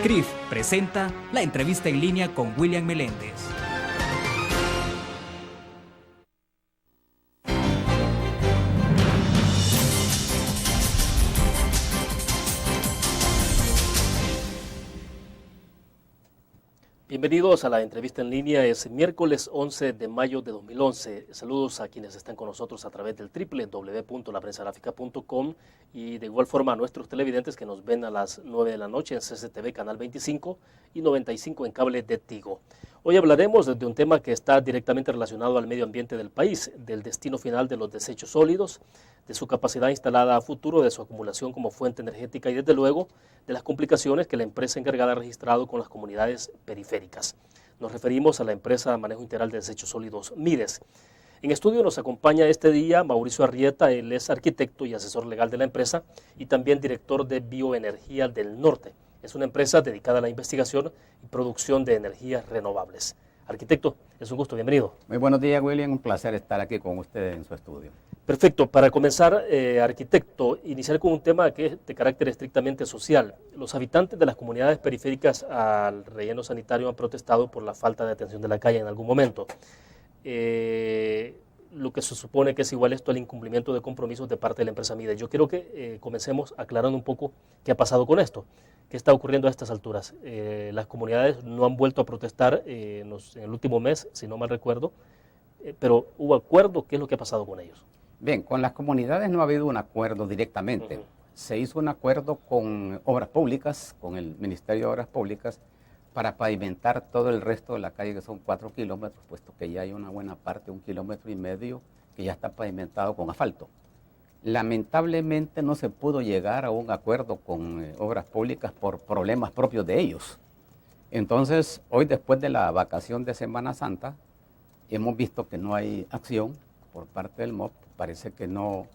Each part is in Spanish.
CRIF presenta la entrevista en línea con William Meléndez. Bienvenidos a la entrevista en línea. Es miércoles 11 de mayo de 2011. Saludos a quienes están con nosotros a través del www.laprensagráfica.com y de igual forma a nuestros televidentes que nos ven a las 9 de la noche en CCTV Canal 25 y 95 en cable de Tigo. Hoy hablaremos de un tema que está directamente relacionado al medio ambiente del país, del destino final de los desechos sólidos, de su capacidad instalada a futuro, de su acumulación como fuente energética y desde luego de las complicaciones que la empresa encargada ha registrado con las comunidades periféricas. Nos referimos a la empresa Manejo Integral de Desechos Sólidos, MIDES. En estudio nos acompaña este día Mauricio Arrieta. Él es arquitecto y asesor legal de la empresa y también director de Bioenergía del Norte. Es una empresa dedicada a la investigación y producción de energías renovables. Arquitecto, es un gusto, bienvenido. Muy buenos días, William, un placer estar aquí con usted en su estudio. Perfecto, para comenzar, arquitecto, iniciar con un tema que es de carácter estrictamente social. Los habitantes de las comunidades periféricas al relleno sanitario han protestado por la falta de atención de la calle en algún momento. Lo que se supone que es igual esto al incumplimiento de compromisos de parte de la empresa MIDES. Yo quiero que comencemos aclarando un poco qué ha pasado con esto. ¿Qué está ocurriendo a estas alturas? Las comunidades no han vuelto a protestar en el último mes, si no mal recuerdo, pero ¿hubo acuerdo? ¿Qué es lo que ha pasado con ellos? Bien, con las comunidades no ha habido un acuerdo directamente. Se hizo un acuerdo con Obras Públicas, con el Ministerio de Obras Públicas, para pavimentar todo el resto de la calle, que son 4 kilómetros, puesto que ya hay una buena parte, 1,5 kilómetros, que ya está pavimentado con asfalto. Lamentablemente no se pudo llegar a un acuerdo con Obras Públicas por problemas propios de ellos. Entonces, hoy después de la vacación de Semana Santa, hemos visto que no hay acción por parte del MOP. Parece que no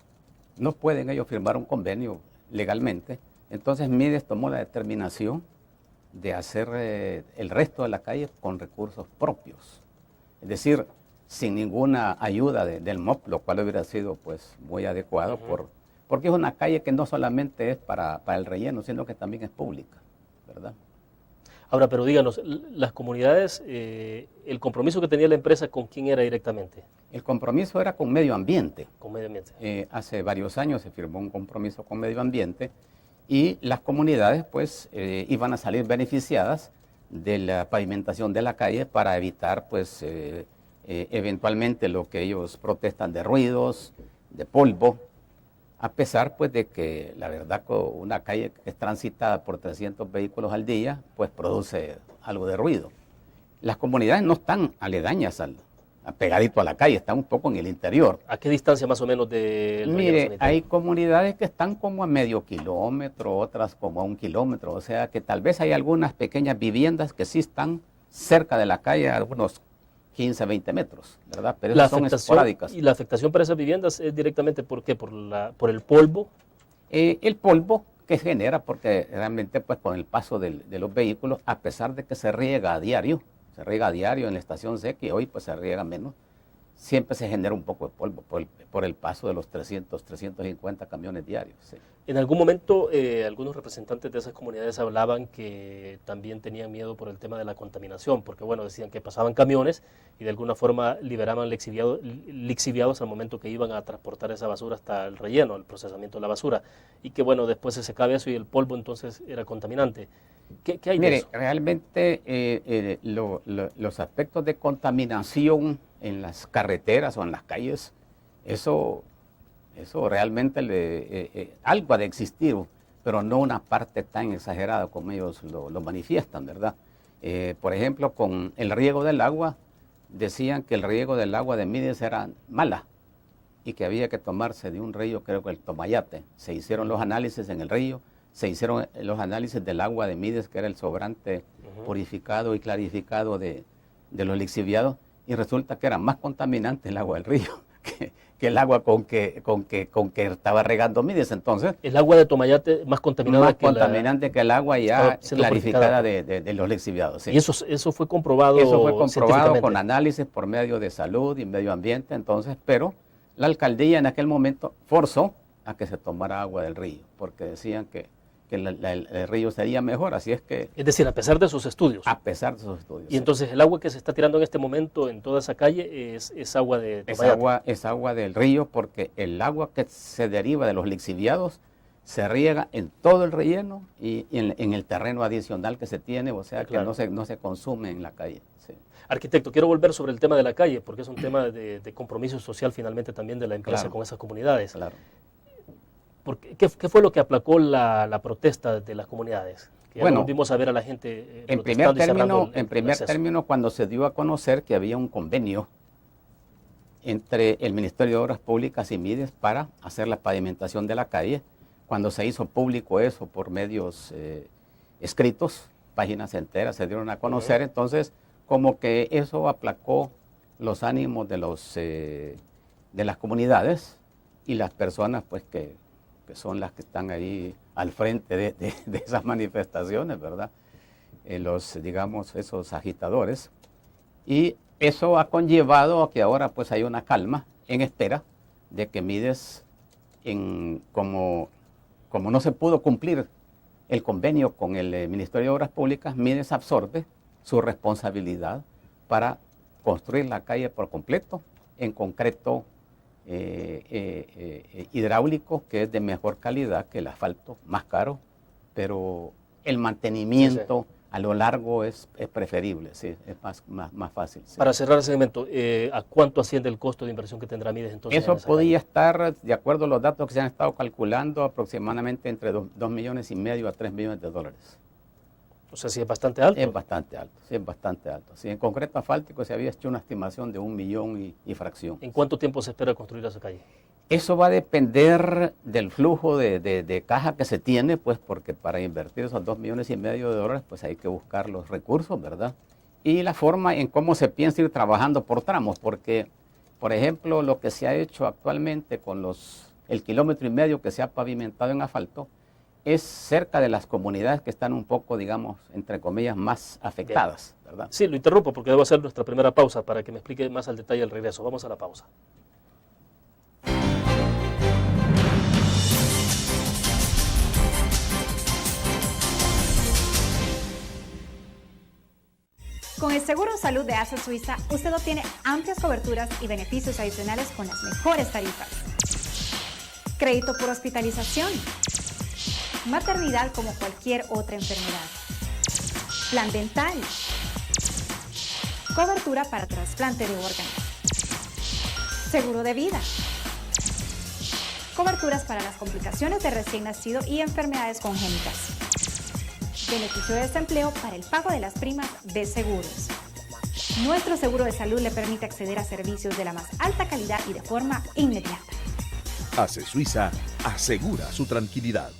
pueden ellos firmar un convenio legalmente. Entonces MIDES tomó la determinación de hacer el resto de la calle con recursos propios. Es decir, sin ninguna ayuda del MOP, lo cual hubiera sido pues muy adecuado porque es una calle que no solamente es para el relleno, sino que también es pública, ¿verdad? Ahora, pero díganos, las comunidades, el compromiso que tenía la empresa, ¿con quién era directamente? El compromiso era con medio ambiente. Con medio ambiente. Hace varios años se firmó un compromiso con medio ambiente y las comunidades pues iban a salir beneficiadas de la pavimentación de la calle para evitar pues eventualmente lo que ellos protestan de ruidos, de polvo, a pesar pues de que la verdad una calle que es transitada por 300 vehículos al día pues produce algo de ruido. Las comunidades no están aledañas pegadito a la calle, están un poco en el interior. ¿A qué distancia más o menos del relleno Mire, sanitario? hay comunidades que están como a medio kilómetro, otras como a 1 kilómetro, o sea que tal vez hay algunas pequeñas viviendas que sí están cerca de la calle, algunos 15, 20 metros, ¿verdad? Pero esas son esporádicas. ¿Y la afectación para esas viviendas es directamente por qué? ¿Por el polvo? El polvo que genera, porque realmente pues con el paso de los vehículos, a pesar de que se riega a diario en la estación seca y hoy pues se riega menos, siempre se genera un poco de polvo por el paso de los 350 camiones diarios. Sí. En algún momento algunos representantes de esas comunidades hablaban que también tenían miedo por el tema de la contaminación, porque bueno, decían que pasaban camiones y de alguna forma liberaban lixiviados al momento que iban a transportar esa basura hasta el relleno, el procesamiento de la basura, y que bueno, después se secaba eso y el polvo entonces era contaminante. ¿Qué hay de eso? Realmente los aspectos de contaminación en las carreteras o en las calles, eso realmente algo ha de existir, pero no una parte tan exagerada como ellos lo manifiestan, ¿verdad? Por ejemplo, con el riego del agua, decían que el riego del agua de MIDES era mala y que había que tomarse de un río, creo que el Tomayate. Se hicieron los análisis en el río, se hicieron los análisis del agua de MIDES, que era el sobrante purificado y clarificado de los lixiviados, y resulta que era más contaminante el agua del río que el agua con que estaba regando MIDES. Entonces, el agua de Tomayate más contaminada que el agua ya clarificada de los lixiviados. Sí. Y eso fue comprobado. Eso fue comprobado con análisis por medio de salud y medio ambiente. Entonces, pero la alcaldía en aquel momento forzó a que se tomara agua del río, porque decían que que el río sería mejor, así es que... Es decir, a pesar de sus estudios. A pesar de sus estudios. Y entonces el agua que se está tirando en este momento en toda esa calle es agua de Tobayate. Es agua del río, porque el agua que se deriva de los lixiviados se riega en todo el relleno y en el terreno adicional que se tiene, o sea que claro, no se consume en la calle. Sí. Arquitecto, quiero volver sobre el tema de la calle, porque es un tema de compromiso social finalmente también de la empresa Claro. con esas comunidades. Claro. ¿Qué fue lo que aplacó la protesta de las comunidades? Que ya Bueno, no volvimos a ver a la gente En protestando y cerrando en primer acceso. término, cuando se dio a conocer que había un convenio entre el Ministerio de Obras Públicas y Mides para hacer la pavimentación de la calle, cuando se hizo público eso por medios escritos, páginas enteras se dieron a conocer, entonces como que eso aplacó los ánimos de las comunidades y las personas pues que son las que están ahí al frente de esas manifestaciones, ¿verdad? Digamos, esos agitadores. Y eso ha conllevado a que ahora pues hay una calma en espera de que Mides, como no se pudo cumplir el convenio con el Ministerio de Obras Públicas, Mides absorbe su responsabilidad para construir la calle por completo, en concreto hidráulico, que es de mejor calidad que el asfalto, más caro, pero el mantenimiento a lo largo es preferible, sí, es más fácil. Sí. Para cerrar el segmento, ¿a cuánto asciende el costo de inversión que tendrá Mides entonces? Eso podría estar, de acuerdo a los datos que se han estado calculando, aproximadamente entre 2,5 millones a 3 millones de dólares. O sea, sí es bastante alto. Es bastante alto, sí, es bastante alto. Sí, en concreto asfáltico se había hecho una estimación de 1 millón y fracción. ¿En cuánto tiempo se espera construir esa calle? Eso va a depender del flujo de caja que se tiene, pues porque para invertir esos 2,5 millones de dólares, pues hay que buscar los recursos, ¿verdad? Y la forma en cómo se piensa ir trabajando por tramos, porque, por ejemplo, lo que se ha hecho actualmente con el 1,5 kilómetros que se ha pavimentado en asfalto, es cerca de las comunidades que están un poco, digamos, entre comillas, más afectadas, ¿verdad? Sí, lo interrumpo porque debo hacer nuestra primera pausa para que me explique más al detalle el regreso. Vamos a la pausa. Con el Seguro Salud de ASA Suiza, usted obtiene amplias coberturas y beneficios adicionales con las mejores tarifas. Crédito por hospitalización. Maternidad como cualquier otra enfermedad. Plan dental. Cobertura para trasplante de órganos. Seguro de vida. Coberturas para las complicaciones de recién nacido y enfermedades congénitas. Beneficio de desempleo para el pago de las primas de seguros. Nuestro seguro de salud le permite acceder a servicios de la más alta calidad y de forma inmediata. ACE Suiza asegura su tranquilidad.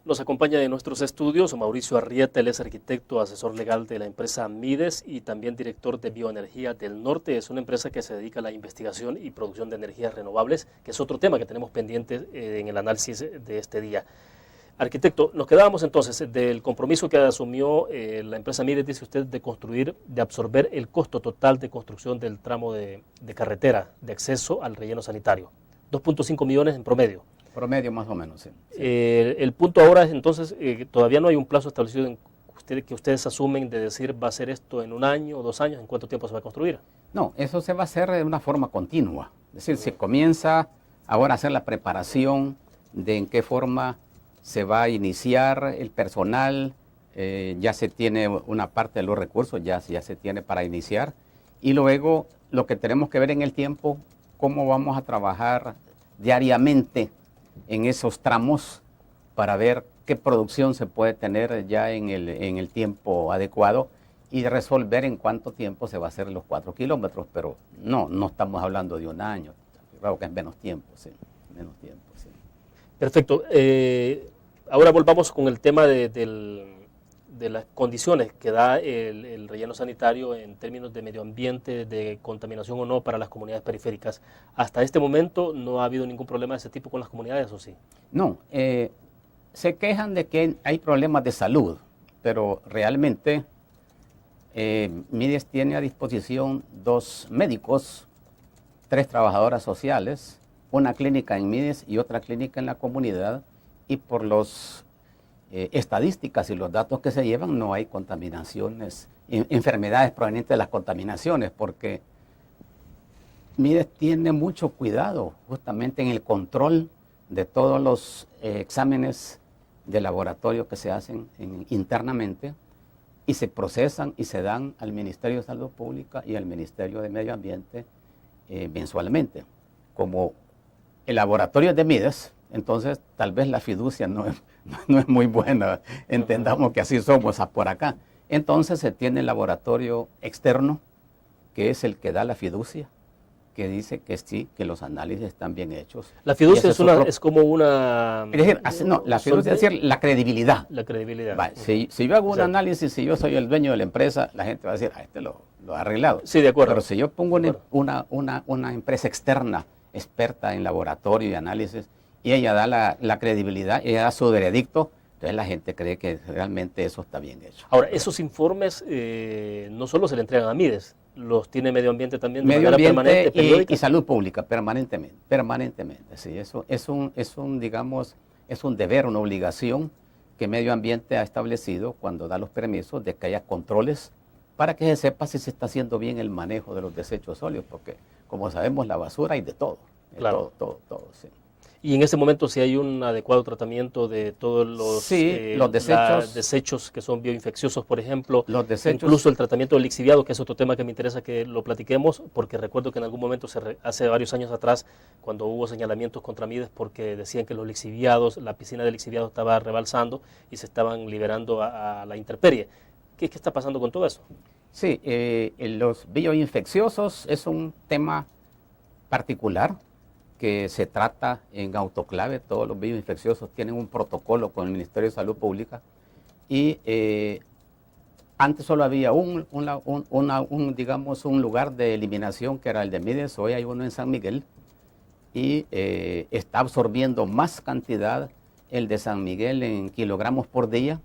Nos acompaña de nuestros estudios Mauricio Arrieta, él es arquitecto, asesor legal de la empresa Mides y también director de Bioenergía del Norte. Es una empresa que se dedica a la investigación y producción de energías renovables, que es otro tema que tenemos pendiente en el análisis de este día. Arquitecto, nos quedábamos entonces del compromiso que asumió la empresa Mides, dice usted, de absorber el costo total de construcción del tramo de carretera de acceso al relleno sanitario. 2.5 millones en promedio. Promedio más o menos, sí. El punto ahora es entonces, todavía no hay un plazo establecido que ustedes asumen de decir va a ser esto en 1 año o 2 años, ¿en cuánto tiempo se va a construir? No, eso se va a hacer de una forma continua. Es decir, se comienza ahora a hacer la preparación de en qué forma se va a iniciar el personal, ya se tiene una parte de los recursos, ya se tiene para iniciar. Y luego lo que tenemos que ver en el tiempo, cómo vamos a trabajar diariamente en esos tramos para ver qué producción se puede tener ya en el tiempo adecuado y resolver en cuánto tiempo se va a hacer los 4 kilómetros, pero no estamos hablando de 1 año, creo que es menos tiempo, sí, menos tiempo, sí. Perfecto. Ahora volvamos con el tema de las condiciones que da el relleno sanitario en términos de medio ambiente, de contaminación o no para las comunidades periféricas. Hasta este momento no ha habido ningún problema de ese tipo con las comunidades, ¿o sí? No, se quejan de que hay problemas de salud, pero realmente Mides tiene a disposición 2 médicos, 3 trabajadoras sociales, una clínica en Mides y otra clínica en la comunidad, y por las estadísticas y los datos que se llevan no hay contaminaciones, enfermedades provenientes de las contaminaciones, porque Mides tiene mucho cuidado justamente en el control de todos los exámenes de laboratorio que se hacen internamente y se procesan y se dan al Ministerio de Salud Pública y al Ministerio de Medio Ambiente mensualmente. Como el laboratorio es de Mides, entonces tal vez la fiducia no es muy buena, entendamos que así somos por acá. Entonces se tiene el laboratorio externo, que es el que da la fiducia, que dice que sí, que los análisis están bien hechos. La fiducia es como una... Es decir, la fiducia es decir, la credibilidad. La credibilidad. Va, si yo hago un análisis, si yo soy el dueño de la empresa, la gente va a decir, este lo ha arreglado. Sí, de acuerdo. Pero si yo pongo una empresa externa, experta en laboratorio y análisis, y ella da la credibilidad, ella da su veredicto, entonces la gente cree que realmente eso está bien hecho. Ahora, esos informes no solo se le entregan a Mides, los tiene Medio Ambiente también de Medio manera Ambiente permanente, periódica. y Salud Pública, permanentemente. Sí, eso es un deber, una obligación que Medio Ambiente ha establecido cuando da los permisos de que haya controles para que se sepa si se está haciendo bien el manejo de los desechos sólidos, porque como sabemos la basura hay de todo, Claro. todo, sí. Y en ese momento si hay un adecuado tratamiento de todos los, los desechos, desechos que son bioinfecciosos, por ejemplo, los desechos, incluso el tratamiento del lixiviado, que es otro tema que me interesa que lo platiquemos, porque recuerdo que en algún momento, hace varios años atrás, cuando hubo señalamientos contra Mides porque decían que los lixiviados, la piscina de lixiviado estaba rebalsando y se estaban liberando a la intemperie. ¿Qué está pasando con todo eso? Sí, los bioinfecciosos es un tema particular que se trata en autoclave. Todos los bioinfecciosos tienen un protocolo con el Ministerio de Salud Pública y antes solo había un lugar de eliminación que era el de Mides, hoy hay uno en San Miguel y está absorbiendo más cantidad el de San Miguel en kilogramos por día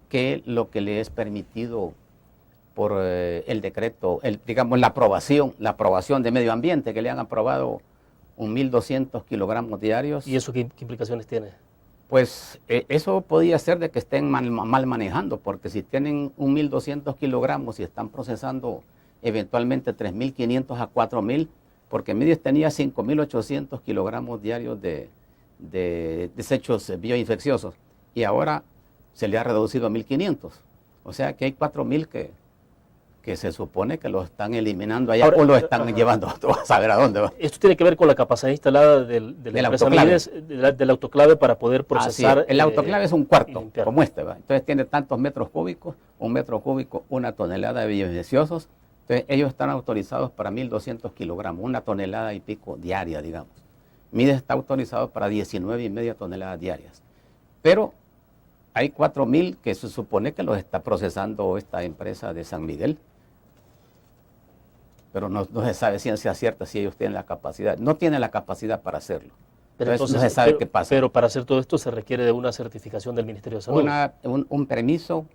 que lo que le es permitido por el decreto, la aprobación de Medio Ambiente, que le han aprobado 1.200 kilogramos diarios. ¿Y eso qué implicaciones tiene? Pues eso podría ser de que estén mal manejando, porque si tienen 1.200 kilogramos y están procesando eventualmente 3.500 a 4.000, porque Mides tenía 5.800 kilogramos diarios de desechos bioinfecciosos y ahora se le ha reducido a 1.500. O sea que hay 4.000 que se supone que lo están eliminando allá o lo están llevando a saber a dónde va. Esto tiene que ver con la capacidad instalada de la empresa Mides, del autoclave para poder procesar. El autoclave es un cuarto, como este, ¿va? Entonces tiene tantos metros cúbicos, 1 metro cúbico, 1 tonelada de bioinfecciosos. Entonces ellos están autorizados para 1.200 kilogramos, 1 tonelada y pico diaria, digamos. Mides está autorizado para 19,5 toneladas diarias. Pero hay 4.000 que se supone que los está procesando esta empresa de San Miguel. Pero no se sabe ciencia cierta si ellos tienen la capacidad. No tienen la capacidad para hacerlo. Pero entonces, no se sabe qué pasa. Pero para hacer todo esto se requiere de una certificación del Ministerio de Salud. Un permiso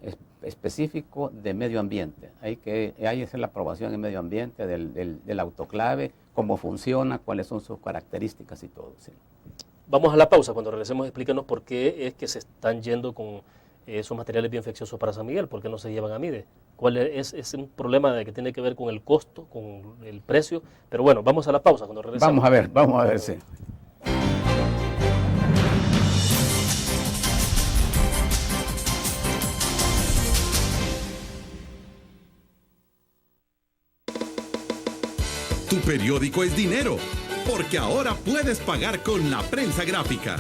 específico de medio ambiente. Hay que hacer la aprobación en medio ambiente del autoclave, cómo funciona, cuáles son sus características y todo. Sí. Vamos a la pausa. Cuando regresemos, explícanos por qué es que se están yendo con esos materiales bioinfecciosos para San Miguel, por qué no se llevan a Mides. ¿Cuál es un problema que tiene que ver con el costo, con el precio? Pero bueno, vamos a la pausa cuando regresemos. Vamos a ver, sí. Tu periódico es dinero, porque ahora puedes pagar con la prensa gráfica.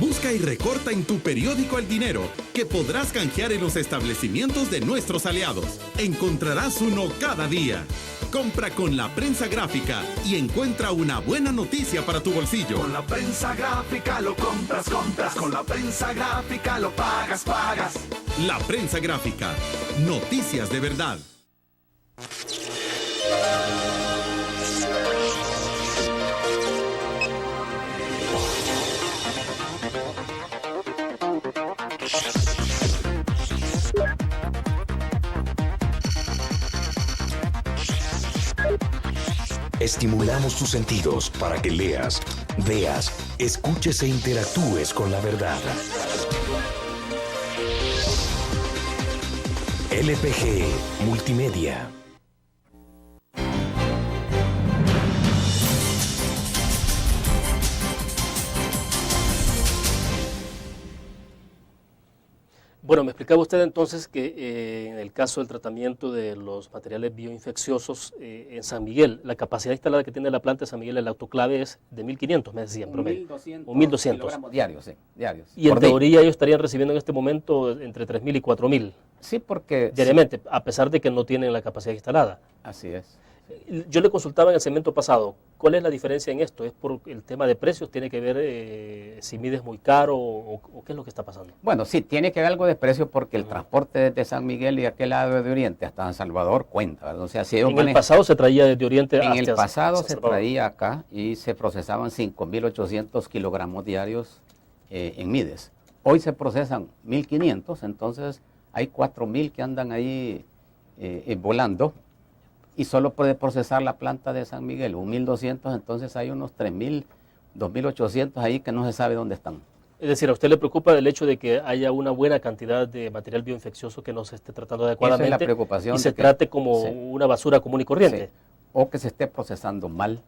Busca y recorta en tu periódico El Dinero, que podrás canjear en los establecimientos de nuestros aliados. Encontrarás uno cada día. Compra con la prensa gráfica y encuentra una buena noticia para tu bolsillo. Con la prensa gráfica lo compras. Con la prensa gráfica lo pagas. La prensa gráfica. Noticias de verdad. Estimulamos tus sentidos para que leas, veas, escuches e interactúes con la verdad. LPG Multimedia. Bueno, me explicaba usted entonces que en el caso del tratamiento de los materiales bioinfecciosos en San Miguel, la capacidad instalada que tiene la planta de San Miguel, el autoclave es de 1.500, me decían, promedio. 1.200 kilogramos diarios, sí, diarios. Y en teoría ellos estarían recibiendo en este momento entre 3.000 y 4.000. Sí, porque... Diariamente, sí, a pesar de que no tienen la capacidad instalada. Así es. Yo le consultaba en el segmento pasado, ¿cuál es la diferencia en esto? ¿Es por el tema de precios? ¿Tiene que ver si mides muy caro o qué es lo que está pasando? Bueno, sí, tiene que ver algo de precio porque el transporte desde San Miguel y aquel lado de Oriente hasta San Salvador cuenta, ¿verdad? O sea, si en el pasado se traía desde Oriente hasta En el pasado se traía acá y se procesaban 5.800 kilogramos diarios en mides. Hoy se procesan 1.500, entonces hay 4.000 que andan ahí volando. Y solo puede procesar la planta de San Miguel, 1.200, entonces hay unos 3.000, 2.800 ahí que no se sabe dónde están. Es decir, ¿a usted le preocupa el hecho de que haya una buena cantidad de material bioinfeccioso que no se esté tratando adecuadamente? Esa es la preocupación. Y se trate como una basura común y corriente. Sí. O que se esté procesando mal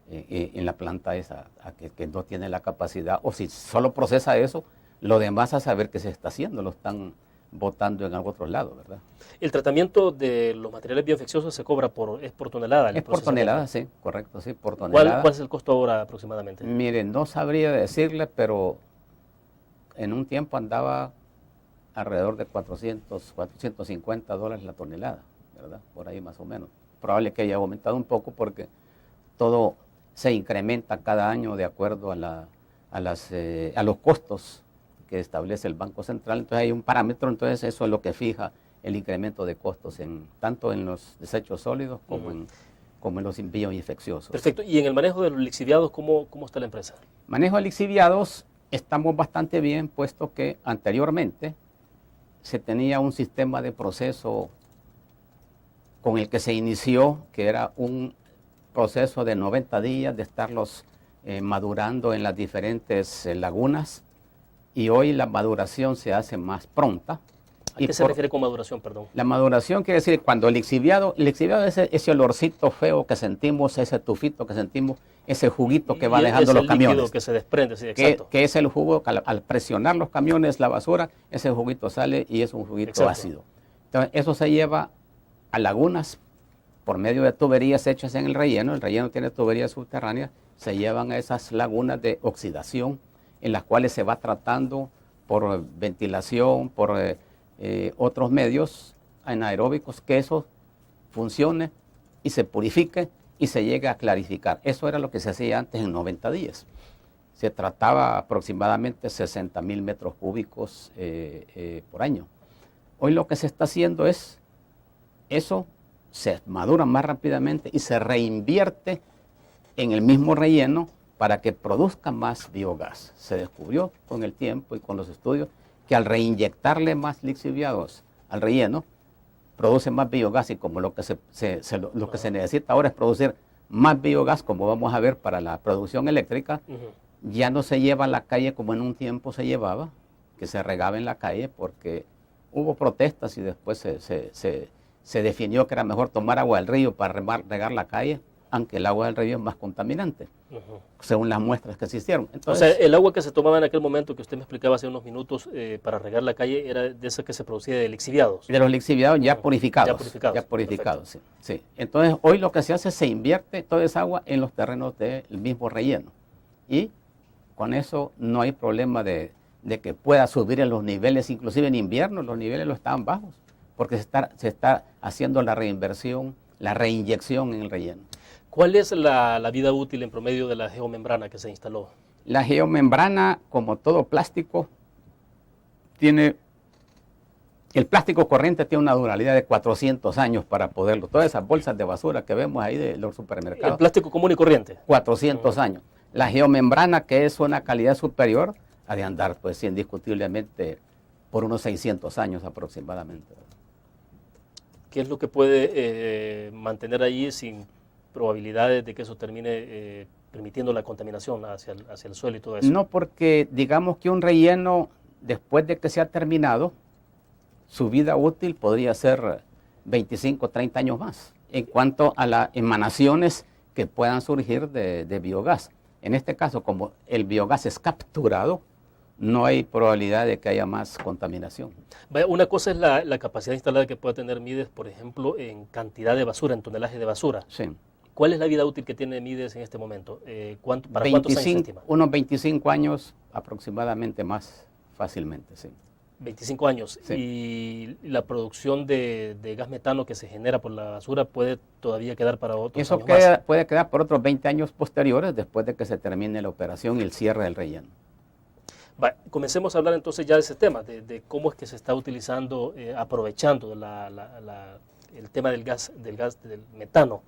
en la planta esa, que no tiene la capacidad, o si solo procesa eso, lo demás a saber qué se está haciendo, lo están botando en otros lados, ¿verdad? El tratamiento de los materiales bioinfecciosos se cobra por tonelada. Es por tonelada, sí, correcto, sí, por tonelada. ¿Cuál es el costo ahora aproximadamente? Mire, no sabría decirle, pero en un tiempo andaba alrededor de $450 la tonelada, ¿verdad? Por ahí más o menos. Probable que haya aumentado un poco porque todo se incrementa cada año de acuerdo a los costos que establece el Banco Central. Entonces hay un parámetro, entonces eso es lo que fija el incremento de costos tanto en los desechos sólidos como en los bioinfecciosos. Perfecto. ¿Y en el manejo de los lixiviados, cómo está la empresa? Manejo de lixiviados estamos bastante bien, puesto que anteriormente se tenía un sistema de proceso con el que se inició, que era un proceso de 90 días de estarlos madurando en las diferentes lagunas. Y hoy la maduración se hace más pronta. ¿A qué se refiere con maduración, perdón? La maduración quiere decir cuando el lixiviado es ese olorcito feo que sentimos, ese tufito que sentimos, ese juguito que va dejando los camiones. Líquido que se desprende, sí, exacto. Que es el jugo, al presionar los camiones, la basura, ese juguito sale y es un juguito ácido. Entonces, eso se lleva a lagunas por medio de tuberías hechas en el relleno tiene tuberías subterráneas, se llevan a esas lagunas de oxidación, en las cuales se va tratando por ventilación, por otros medios anaeróbicos, que eso funcione y se purifique y se llegue a clarificar. Eso era lo que se hacía antes en 90 días. Se trataba aproximadamente 60.000 metros cúbicos por año. Hoy lo que se está haciendo es, eso se madura más rápidamente y se reinvierte en el mismo relleno para que produzca más biogás. Se descubrió con el tiempo y con los estudios que al reinyectarle más lixiviados al relleno, produce más biogás, y como lo que se necesita ahora es producir más biogás, como vamos a ver para la producción eléctrica, ya no se lleva a la calle como en un tiempo se llevaba, que se regaba en la calle porque hubo protestas y después se definió que era mejor tomar agua del río para regar la calle, aunque el agua del río es más contaminante, según las muestras que se hicieron. Entonces, o sea, el agua que se tomaba en aquel momento, que usted me explicaba hace unos minutos, para regar la calle, era de esa que se producía de lixiviados. De los lixiviados ya purificados. Ya purificados, sí. Entonces, hoy lo que se hace es se invierte toda esa agua en los terrenos del mismo relleno. Y con eso no hay problema de que pueda subir en los niveles, inclusive en invierno los niveles no estaban bajos, porque se está haciendo la reinversión, la reinyección en el relleno. ¿Cuál es la vida útil en promedio de la geomembrana que se instaló? La geomembrana, como todo plástico, el plástico corriente tiene una durabilidad de 400 años para poderlo. Todas esas bolsas de basura que vemos ahí de los supermercados. ¿El plástico común y corriente? 400 años. La geomembrana, que es una calidad superior, ha de andar, pues, indiscutiblemente por unos 600 años aproximadamente. ¿Qué es lo que puede mantener ahí sin probabilidades de que eso termine permitiendo la contaminación hacia el suelo y todo eso? No, porque digamos que un relleno, después de que se ha terminado, su vida útil podría ser 25, 30 años más, en cuanto a las emanaciones que puedan surgir de biogás. En este caso, como el biogás es capturado, no hay probabilidad de que haya más contaminación. Una cosa es la capacidad instalada que pueda tener Mides, por ejemplo, en cantidad de basura, en tonelaje de basura. Sí. ¿Cuál es la vida útil que tiene Mides en este momento? ¿Para cuántos años se estima? Unos 25 años aproximadamente más fácilmente, sí. 25 años. Sí. Y la producción de gas metano que se genera por la basura puede todavía quedar para otros años más. Puede quedar por otros 20 años posteriores después de que se termine la operación y el cierre del relleno. Comencemos a hablar entonces ya de ese tema, de cómo es que se está utilizando, aprovechando el tema del metano.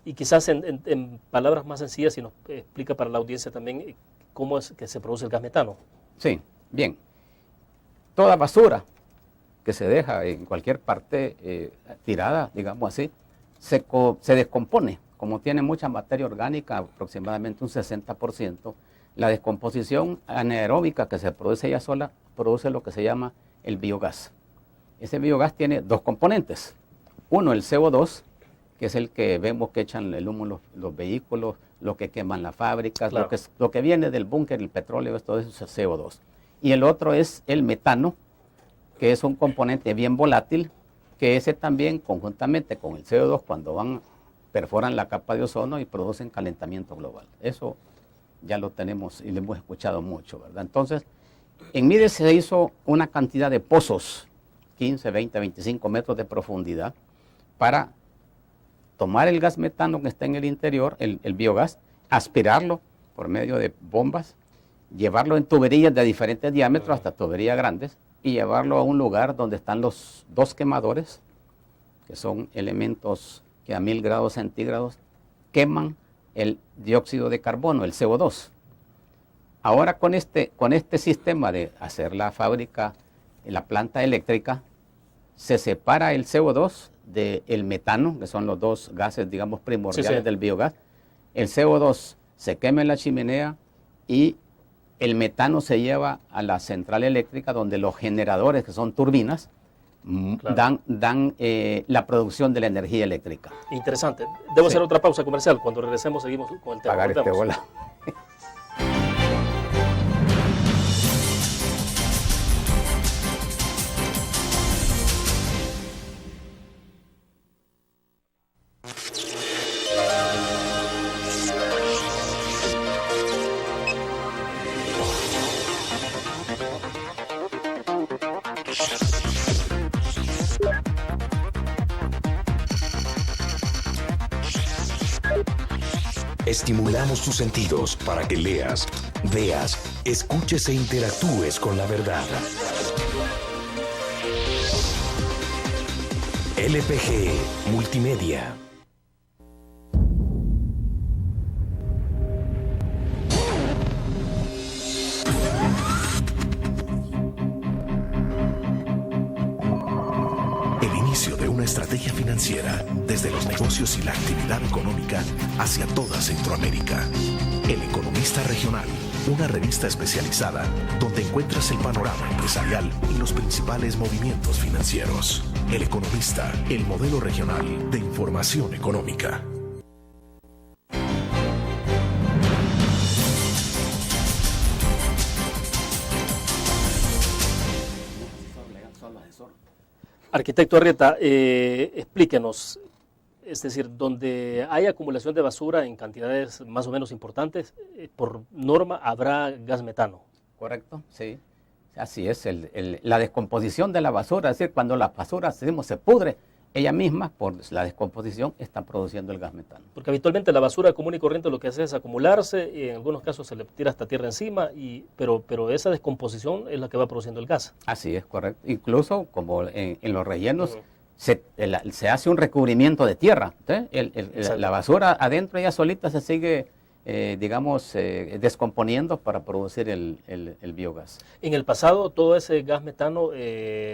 Y quizás en palabras más sencillas, si nos explica para la audiencia también cómo es que se produce el gas metano. Sí, bien. Toda basura que se deja en cualquier parte tirada, digamos así, se descompone. Como tiene mucha materia orgánica, aproximadamente un 60%, la descomposición anaeróbica que se produce ella sola produce lo que se llama el biogás. Ese biogás tiene dos componentes. Uno, el CO2, que es el que vemos que echan el humo los vehículos, lo que queman las fábricas, claro, lo que viene del búnker, el petróleo, todo eso es CO2. Y el otro es el metano, que es un componente bien volátil, que ese también conjuntamente con el CO2 cuando perforan la capa de ozono y producen calentamiento global. Eso ya lo tenemos y lo hemos escuchado mucho, ¿verdad? Entonces, en Mides se hizo una cantidad de pozos, 15, 20, 25 metros de profundidad, para tomar el gas metano que está en el interior, el biogás, aspirarlo por medio de bombas, llevarlo en tuberías de diferentes diámetros, hasta tuberías grandes, y llevarlo a un lugar donde están los dos quemadores, que son elementos que a 1000 grados centígrados queman el dióxido de carbono, el CO2. Ahora con este sistema de hacer la fábrica, la planta eléctrica, se separa el CO2 del metano, que son los dos gases, digamos, primordiales del biogás. El CO2 se quema en la chimenea y el metano se lleva a la central eléctrica donde los generadores, que son turbinas, claro, dan la producción de la energía eléctrica. Interesante. Debo hacer otra pausa comercial. Cuando regresemos seguimos con el tema. Pagar este bola. Estimulamos tus sentidos para que leas, veas, escuches e interactúes con la verdad. LPG Multimedia. El inicio de una estrategia financiera desde los negocios y la actividad económica hacia toda Centroamérica. El Economista Regional, una revista especializada donde encuentras el panorama empresarial y los principales movimientos financieros. El Economista, el modelo regional de información económica. Arquitecto Arrieta, explíquenos, Es decir, donde hay acumulación de basura en cantidades más o menos importantes, por norma habrá gas metano. ¿Correcto? Sí. Así es, la descomposición de la basura, es decir, cuando la basura se pudre, ella misma, por la descomposición, está produciendo el gas metano. Porque habitualmente la basura común y corriente lo que hace es acumularse, y en algunos casos se le tira hasta tierra encima, pero esa descomposición es la que va produciendo el gas. Así es, correcto. Incluso como en los rellenos se hace un recubrimiento de tierra. La basura adentro ella solita se sigue, descomponiendo para producir el biogás. En el pasado todo ese gas metano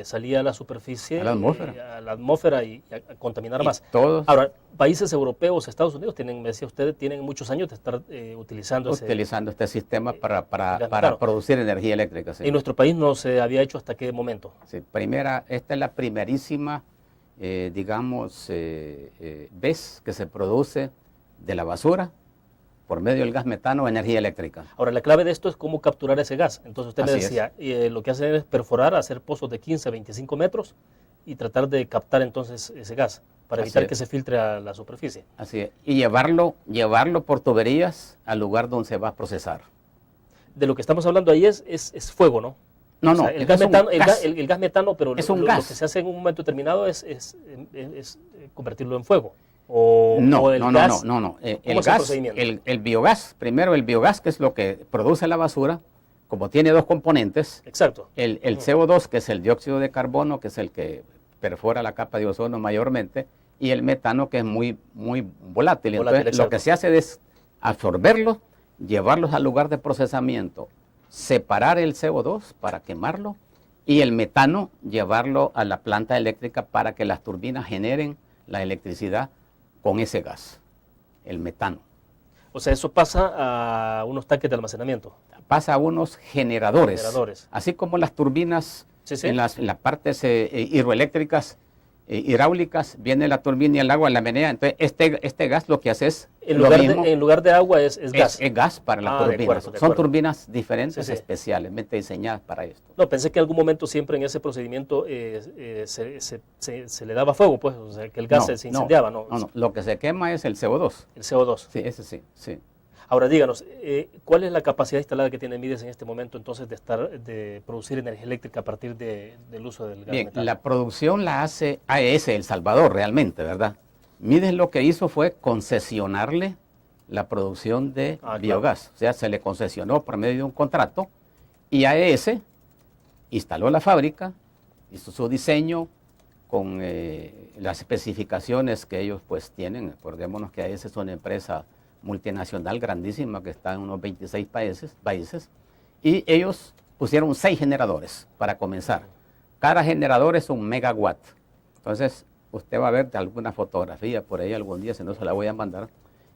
salía a la superficie, a la atmósfera, y a contaminar más. Ahora, países europeos, Estados Unidos, me decía usted, tienen muchos años de estar utilizando este sistema para producir energía eléctrica. Sí. En nuestro país no se había hecho hasta qué momento. Sí, esta es la primerísima, vez que se produce de la basura por medio del gas metano energía eléctrica. Ahora, la clave de esto es cómo capturar ese gas. Entonces usted me decía, lo que hacen es perforar, hacer pozos de 15 a 25 metros y tratar de captar entonces ese gas para evitar que se filtre a la superficie. Así es, y llevarlo por tuberías al lugar donde se va a procesar. De lo que estamos hablando ahí es fuego, ¿no? No, no, el gas metano, pero es lo que se hace en un momento determinado es convertirlo en fuego. No. El biogás, primero el biogás, que es lo que produce la basura, como tiene dos componentes. Exacto. El CO2, que es el dióxido de carbono, que es el que perfora la capa de ozono mayormente, y el metano, que es muy, muy volátil. Entonces, lo que se hace es absorberlos, llevarlos al lugar de procesamiento, separar el CO2 para quemarlo, y el metano llevarlo a la planta eléctrica para que las turbinas generen la electricidad con ese gas, el metano. O sea, eso pasa a unos tanques de almacenamiento. Pasa a unos generadores. Así como las turbinas en las partes hidroeléctricas, hidráulicas, viene la turbina y el agua en la menea. Entonces, este gas lo que hace es en lugar de agua es gas. Es gas para la turbina. Son turbinas diferentes, especialmente diseñadas para esto. No, pensé que en algún momento siempre en ese procedimiento se le daba fuego, pues, o sea, que el gas se incendiaba. No, lo que se quema es el CO2. El CO2. Sí, ese sí. Ahora díganos, ¿cuál es la capacidad instalada que tiene Mides en este momento entonces de producir energía eléctrica a partir del uso del gas metano? Bien, la producción la hace AES El Salvador realmente, ¿verdad? Mides lo que hizo fue concesionarle la producción de biogás. O sea, se le concesionó por medio de un contrato y AES instaló la fábrica, hizo su diseño con las especificaciones que ellos pues tienen. Acordémonos que AES es una empresa multinacional grandísima que está en unos 26 países, y ellos pusieron 6 generadores para comenzar. Cada generador es 1 megawatt. Entonces, usted va a ver de alguna fotografía por ahí algún día, si no se la voy a mandar,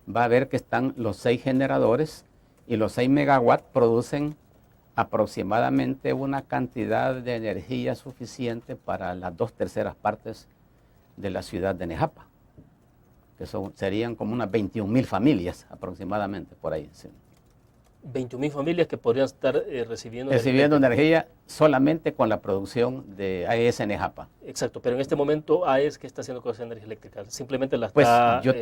va a ver que están los 6 generadores y los 6 megawatts producen aproximadamente una cantidad de energía suficiente para las 2/3 partes de la ciudad de Nejapa, que serían como unas 21,000 familias aproximadamente por ahí. Sí. 21,000 familias que podrían estar recibiendo energía solamente con la producción de AES Nejapa. Exacto, pero en este momento AES, ¿qué está haciendo con esa energía eléctrica? Simplemente la está Pues yo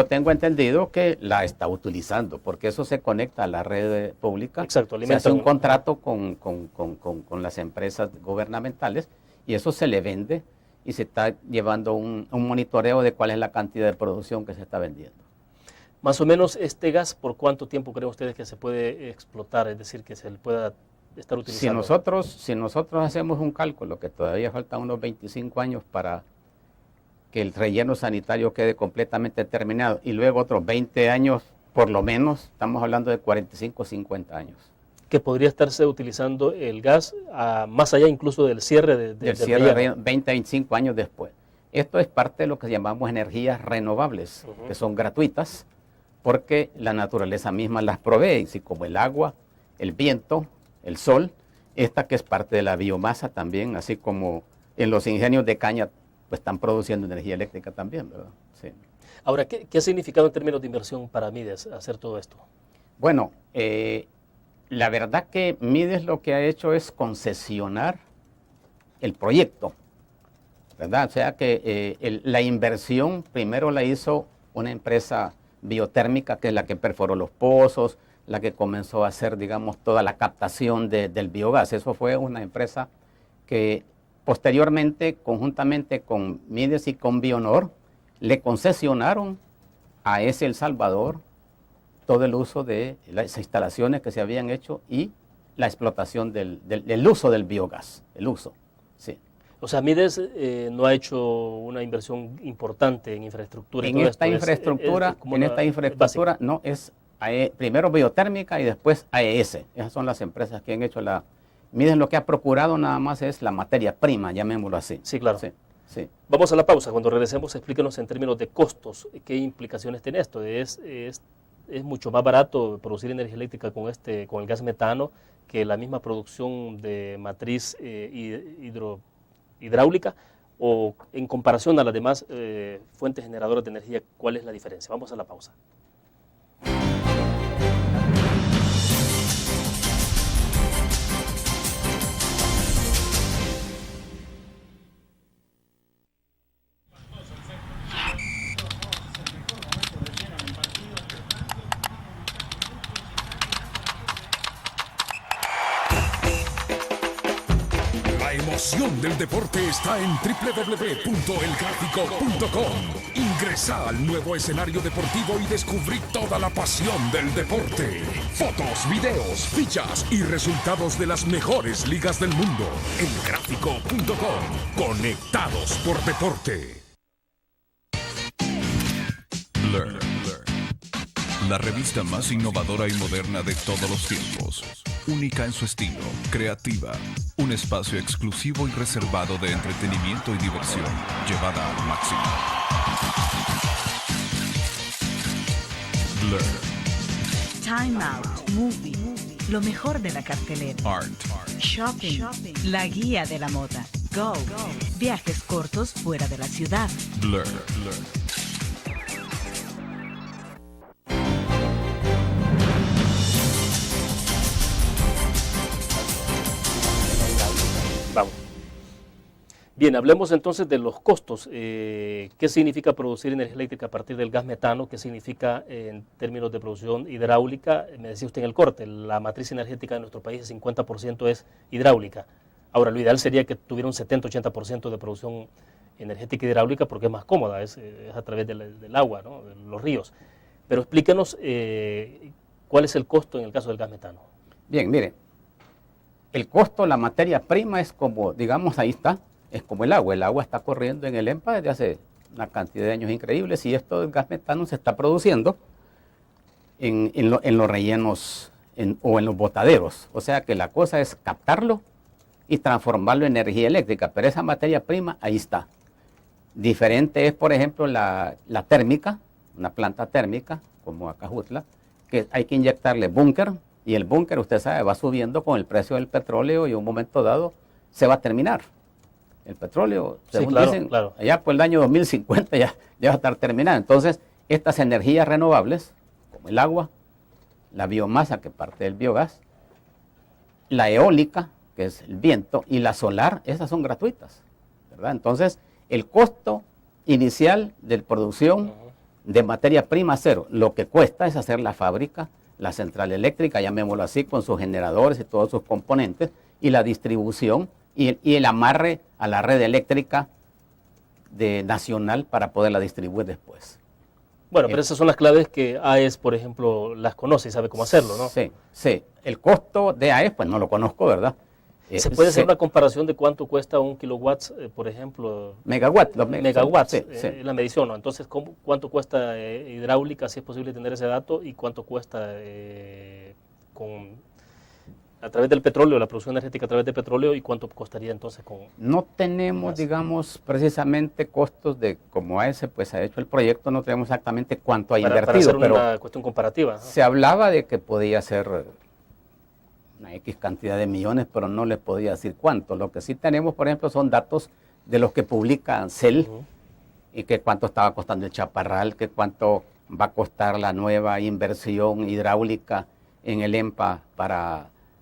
tengo entendido que la está utilizando, porque eso se conecta a la red pública. Exacto, se hace un contrato con las empresas gubernamentales y eso se le vende y se está llevando un monitoreo de cuál es la cantidad de producción que se está vendiendo. Más o menos este gas, ¿por cuánto tiempo creen ustedes que se puede explotar? Es decir, que se le pueda estar utilizando. Si nosotros hacemos un cálculo, que todavía faltan unos 25 años para que el relleno sanitario quede completamente terminado, y luego otros 20 años, por lo menos, estamos hablando de 45 o 50 años. Que podría estarse utilizando el gas más allá incluso del cierre del cierre 20 a 25 años después. Esto es parte de lo que llamamos energías renovables, que son gratuitas, porque la naturaleza misma las provee, así como el agua, el viento, el sol, esta que es parte de la biomasa también, así como en los ingenios de caña pues están produciendo energía eléctrica también, ¿verdad? Sí. Ahora, ¿qué ha significado en términos de inversión para Mides hacer todo esto? Bueno, la verdad que Mides lo que ha hecho es concesionar el proyecto, ¿verdad? O sea que la inversión primero la hizo una empresa biotérmica, que es la que perforó los pozos, la que comenzó a hacer, digamos, toda la captación del biogás. Eso fue una empresa que posteriormente, conjuntamente con Mides y con Bionor, le concesionaron a ese El Salvador todo el uso de las instalaciones que se habían hecho y la explotación del uso del biogás, el uso, sí. O sea, Mides no ha hecho una inversión importante en infraestructura. En esta infraestructura, no, es primero biotérmica y después AES. Esas son las empresas que han hecho la... Mides lo que ha procurado nada más es la materia prima, llamémoslo así. Sí, claro. Sí, sí. Vamos a la pausa. Cuando regresemos, explíquenos en términos de costos, ¿qué implicaciones tiene esto? ¿Es mucho más barato producir energía eléctrica con el gas metano que la misma producción de matriz hidráulica? ¿O en comparación a las demás fuentes generadoras de energía, cuál es la diferencia? Vamos a la pausa. La emoción del deporte está en www.elgráfico.com. Ingresa al nuevo escenario deportivo y descubrí toda la pasión del deporte. Fotos, videos, fichas y resultados de las mejores ligas del mundo. Elgráfico.com. Conectados por deporte. Blur. La revista más innovadora y moderna de todos los tiempos. Única en su estilo, creativa. Un espacio exclusivo y reservado de entretenimiento y diversión, llevada al máximo. Blur. Time Out, Movie, lo mejor de la cartelera. Art. Shopping, la guía de la moda. Go, viajes cortos fuera de la ciudad. Blur. Vamos. Bien, hablemos entonces de los costos. ¿Qué significa producir energía eléctrica a partir del gas metano? ¿Qué significa en términos de producción hidráulica? Me decía usted en el corte, la matriz energética de nuestro país, el 50% es hidráulica. Ahora, lo ideal sería que tuviera un 70-80% de producción energética hidráulica porque es más cómoda, es a través del agua, ¿no? De los ríos. Pero explíquenos cuál es el costo en el caso del gas metano. Bien, mire. El costo, la materia prima es como, digamos, ahí está, es como el agua. El agua está corriendo en el EMPA desde hace una cantidad de años increíbles y esto del gas metano se está produciendo en los rellenos o en los botaderos. O sea que la cosa es captarlo y transformarlo en energía eléctrica, pero esa materia prima ahí está. Diferente es, por ejemplo, la térmica, una planta térmica como Acajutla, que hay que inyectarle búnker. Y el búnker, usted sabe, va subiendo con el precio del petróleo y en un momento dado se va a terminar. El petróleo, según dicen, allá por el año 2050 ya va a estar terminado. Entonces, estas energías renovables, como el agua, la biomasa, que parte del biogás, la eólica, que es el viento, y la solar, esas son gratuitas, ¿verdad? Entonces, el costo inicial de producción de materia prima cero, lo que cuesta es hacer la fábrica, la central eléctrica, llamémoslo así, con sus generadores y todos sus componentes, y la distribución y el amarre a la red eléctrica nacional para poderla distribuir después. Bueno, pero esas son las claves que AES, por ejemplo, las conoce y sabe cómo hacerlo, ¿no? Sí. El costo de AES, pues no lo conozco, ¿verdad? ¿Se puede hacer una comparación de cuánto cuesta un kilowatts, por ejemplo? Megawatts. Megawatts, la medición, ¿no? Entonces, ¿cuánto cuesta hidráulica, si es posible tener ese dato, y cuánto cuesta a través del petróleo, la producción energética a través del petróleo, y cuánto costaría entonces con... No tenemos, digamos, precisamente costos de, como AES pues ha hecho el proyecto, no tenemos exactamente cuánto ha invertido. Para hacer una cuestión comparativa, ¿no? Se hablaba de que podía ser una X cantidad de millones, pero no les podía decir cuánto. Lo que sí tenemos, por ejemplo, son datos de los que publica CEL, y que cuánto estaba costando el Chaparral, que cuánto va a costar la nueva inversión hidráulica en el EMPA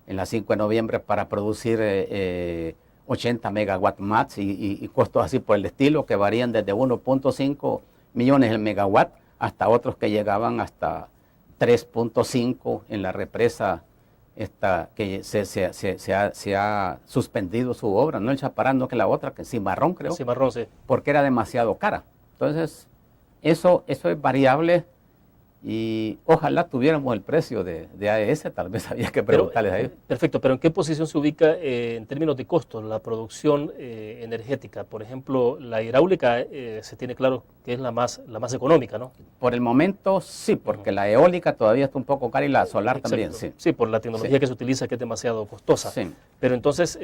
en la 5 de noviembre para producir 80 megawatts más y costos así por el estilo que varían desde 1.5 millones el megawatt hasta otros que llegaban hasta 3.5 en la represa que se ha suspendido su obra, no el Chaparral, no que la otra, que Cimarrón creo. Cimarrón, sí. Porque era demasiado cara. Entonces, eso es variable y ojalá tuviéramos el precio de AES, tal vez había que preguntarles a ellos. Perfecto, pero ¿en qué posición se ubica en términos de costos la producción energética? Por ejemplo, la hidráulica se tiene claro que es la más económica, ¿no? Por el momento sí, porque la eólica todavía está un poco cara y la solar Exacto. también, sí. Sí, por la tecnología que se utiliza que es demasiado costosa. Sí. Pero entonces,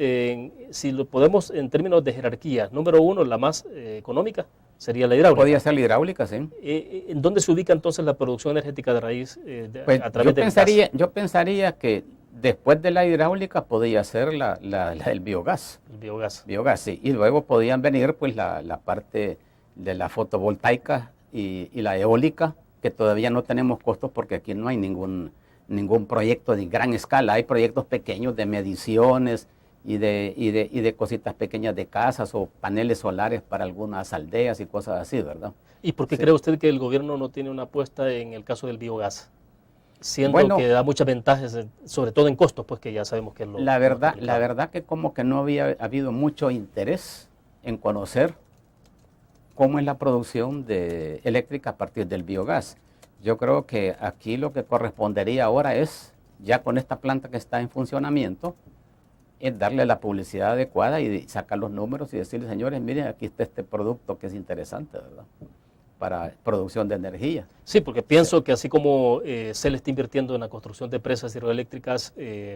si lo podemos en términos de jerarquía, número uno, la más económica, sería la hidráulica. Podría ser la hidráulica, sí. ¿En dónde se ubica entonces la producción energética de raíz Pues a través yo pensaría que después de la hidráulica podría ser el biogás. El biogás. Biogás, sí. Y luego podían venir pues la parte de la fotovoltaica y la eólica, que todavía no tenemos costos porque aquí no hay ningún proyecto de gran escala. Hay proyectos pequeños de mediciones y de cositas pequeñas de casas o paneles solares para algunas aldeas y cosas así, ¿verdad? ¿Y por qué Sí. cree usted que el gobierno no tiene una apuesta en el caso del biogás? Siendo Bueno, que da muchas ventajas, sobre todo en costos, pues que ya sabemos que es lo La más verdad complicado. que como que no había habido mucho interés en conocer cómo es la producción eléctrica a partir del biogás. Yo creo que aquí lo que correspondería ahora es, ya con esta planta que está en funcionamiento, es darle la publicidad adecuada y sacar los números y decirle, señores, miren, aquí está este producto que es interesante, ¿verdad? Para producción de energía. Sí, porque pienso que así como se le está invirtiendo en la construcción de presas hidroeléctricas,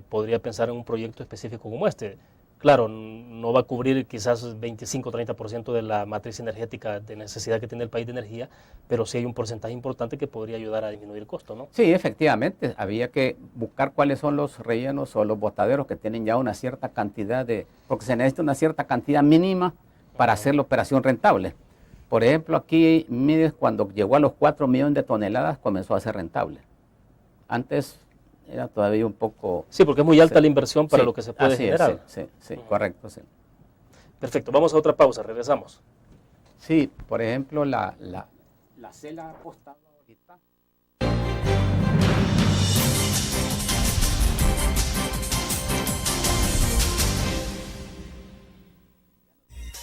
podría pensar en un proyecto específico como este. Claro, no va a cubrir quizás 25-30% de la matriz energética de necesidad que tiene el país de energía, pero sí hay un porcentaje importante que podría ayudar a disminuir el costo, ¿no? Sí, efectivamente, había que buscar cuáles son los rellenos o los botaderos que tienen ya una cierta cantidad porque se necesita una cierta cantidad mínima para hacer la operación rentable. Por ejemplo, aquí Mides cuando llegó a los 4 millones de toneladas comenzó a ser rentable. Antes era todavía un poco... Sí, porque es muy alta la inversión para lo que se puede así generar. es, sí, correcto, sí. Perfecto, vamos a otra pausa, regresamos. Sí, por ejemplo, la CELA ha apostado ahorita.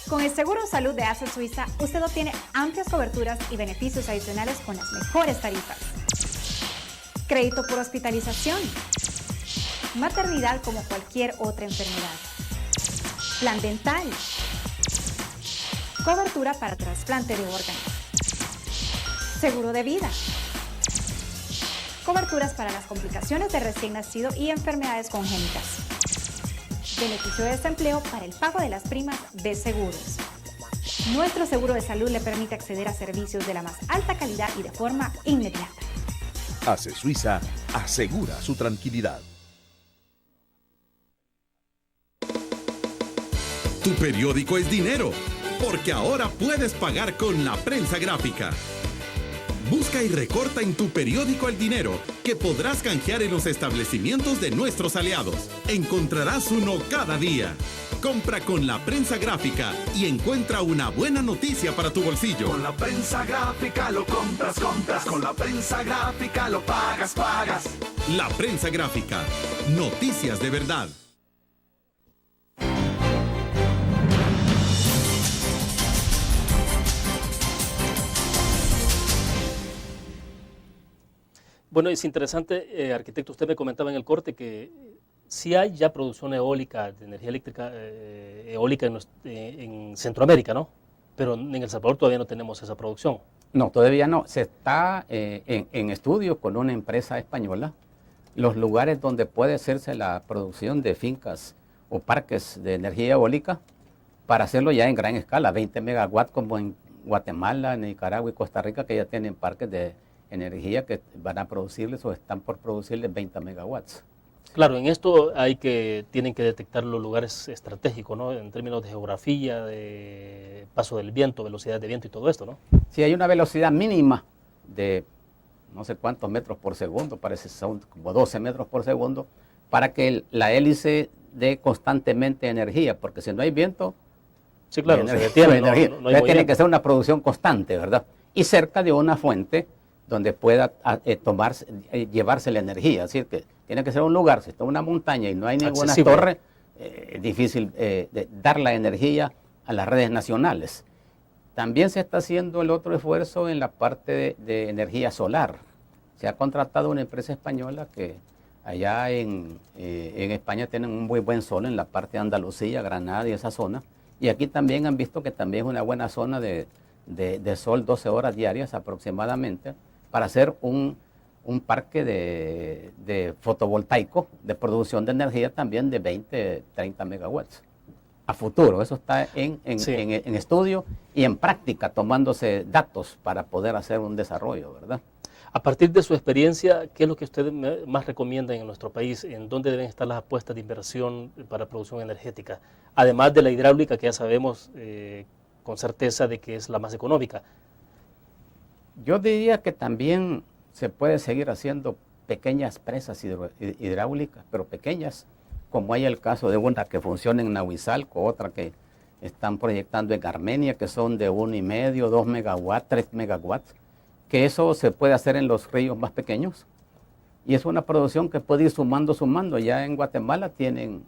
Con el Seguro Salud de Asset Suiza, usted obtiene amplias coberturas y beneficios adicionales con las mejores tarifas. Crédito por hospitalización. Maternidad como cualquier otra enfermedad. Plan dental. Cobertura para trasplante de órganos. Seguro de vida. Coberturas para las complicaciones de recién nacido y enfermedades congénitas. Beneficio de desempleo para el pago de las primas de seguros. Nuestro seguro de salud le permite acceder a servicios de la más alta calidad y de forma inmediata. Asset Suiza asegura su tranquilidad. Tu periódico es dinero, porque ahora puedes pagar con la prensa gráfica. Busca y recorta en tu periódico El Dinero, que podrás canjear en los establecimientos de nuestros aliados. Encontrarás uno cada día. Compra con la prensa gráfica y encuentra una buena noticia para tu bolsillo. Con la prensa gráfica lo compras. Con la prensa gráfica lo pagas. La prensa gráfica. Noticias de verdad. Bueno, es interesante, arquitecto, usted me comentaba en el corte que sí hay ya producción eólica, de energía eléctrica eólica en Centroamérica, ¿no? Pero en El Salvador todavía no tenemos esa producción. No, todavía no. Se está en estudio con una empresa española los lugares donde puede hacerse la producción de fincas o parques de energía eólica para hacerlo ya en gran escala, 20 megawatts como en Guatemala, Nicaragua y Costa Rica, que ya tienen parques de energía que van a producirles o están por producirles 20 megawatts. Claro, en esto tienen que detectar los lugares estratégicos, ¿no? En términos de geografía, de paso del viento, velocidad de viento y todo esto, ¿no? Sí, hay una velocidad mínima de no sé cuántos metros por segundo, parece son como 12 metros por segundo, para que la hélice dé constantemente energía, porque si no hay viento, Sí, claro, energía, se detiene, energía. no hay Entonces tiene movimiento. que ser una producción constante, ¿verdad? Y cerca de una fuente donde pueda llevarse la energía. Así que tiene que ser un lugar, si está en una montaña y no hay ninguna Accesible. torre, es difícil de dar la energía a las redes nacionales. También se está haciendo el otro esfuerzo en la parte de energía solar. Se ha contratado una empresa española que allá en España tienen un muy buen sol en la parte de Andalucía, Granada y esa zona. Y aquí también han visto que también es una buena zona de sol, 12 horas diarias aproximadamente, para hacer un parque de fotovoltaico de producción de energía también de 20, 30 megawatts. A futuro, eso está en estudio y en práctica, tomándose datos para poder hacer un desarrollo, ¿verdad? A partir de su experiencia, ¿qué es lo que ustedes más recomiendan en nuestro país? ¿En dónde deben estar las apuestas de inversión para producción energética? Además de la hidráulica, que ya sabemos con certeza de que es la más económica. Yo diría que también se puede seguir haciendo pequeñas presas hidráulicas, pero pequeñas, como hay el caso de una que funciona en Nahuizalco, otra que están proyectando en Armenia, que son de 1,5, 2 megawatts, 3 megawatts, que eso se puede hacer en los ríos más pequeños. Y es una producción que puede ir sumando. Ya en Guatemala tienen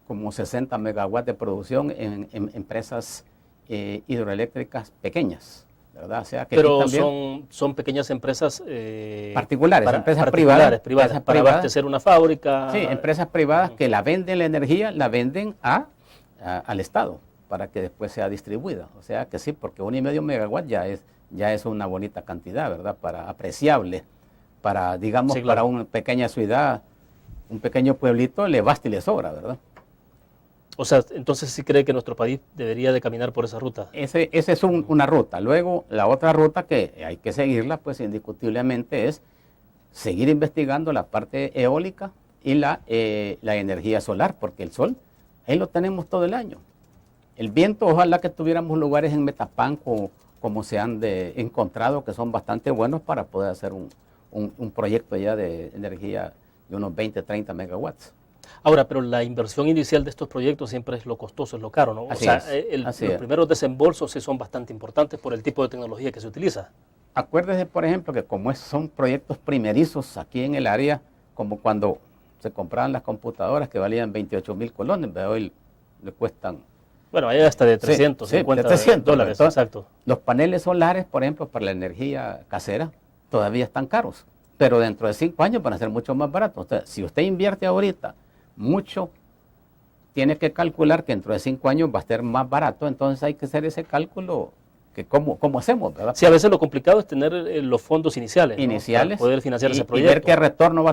como 60 megawatts de producción en presas hidroeléctricas pequeñas, ¿verdad? O sea que pero también son pequeñas empresas particulares, empresas privadas privadas, para abastecer una fábrica. Sí, empresas privadas que la venden la energía, la venden al Estado para que después sea distribuida. O sea que sí, porque 1,5 megawatts ya es una bonita cantidad, ¿verdad? Apreciable, para, digamos, Sí, claro. para una pequeña ciudad, un pequeño pueblito, le basta y le sobra, ¿verdad? O sea, entonces sí cree que nuestro país debería de caminar por esa ruta. Esa es una ruta. Luego, la otra ruta que hay que seguirla, pues indiscutiblemente es seguir investigando la parte eólica y la energía solar, porque el sol, ahí lo tenemos todo el año. El viento, ojalá que tuviéramos lugares en Metapán como se han encontrado, que son bastante buenos para poder hacer un proyecto ya de energía de unos 20, 30 megawatts. Ahora, pero la inversión inicial de estos proyectos siempre es lo costoso, es lo caro, ¿no? Así o sea, es, los primeros desembolsos sí son bastante importantes por el tipo de tecnología que se utiliza. Acuérdese, por ejemplo, que como son proyectos primerizos aquí en el área, como cuando se compraban las computadoras que valían 28,000 colones, pero hoy le cuestan... Bueno, hay hasta de 350 de 300 dólares, entonces, exacto. Los paneles solares, por ejemplo, para la energía casera, todavía están caros, pero dentro de 5 años van a ser mucho más baratos. Entonces, si usted invierte ahorita mucho, tiene que calcular que dentro de 5 años va a ser más barato, entonces hay que hacer ese cálculo, que cómo hacemos, ¿verdad? Sí, a veces lo complicado es tener los fondos iniciales, ¿no? Para poder financiar ese y proyecto. ver qué retorno va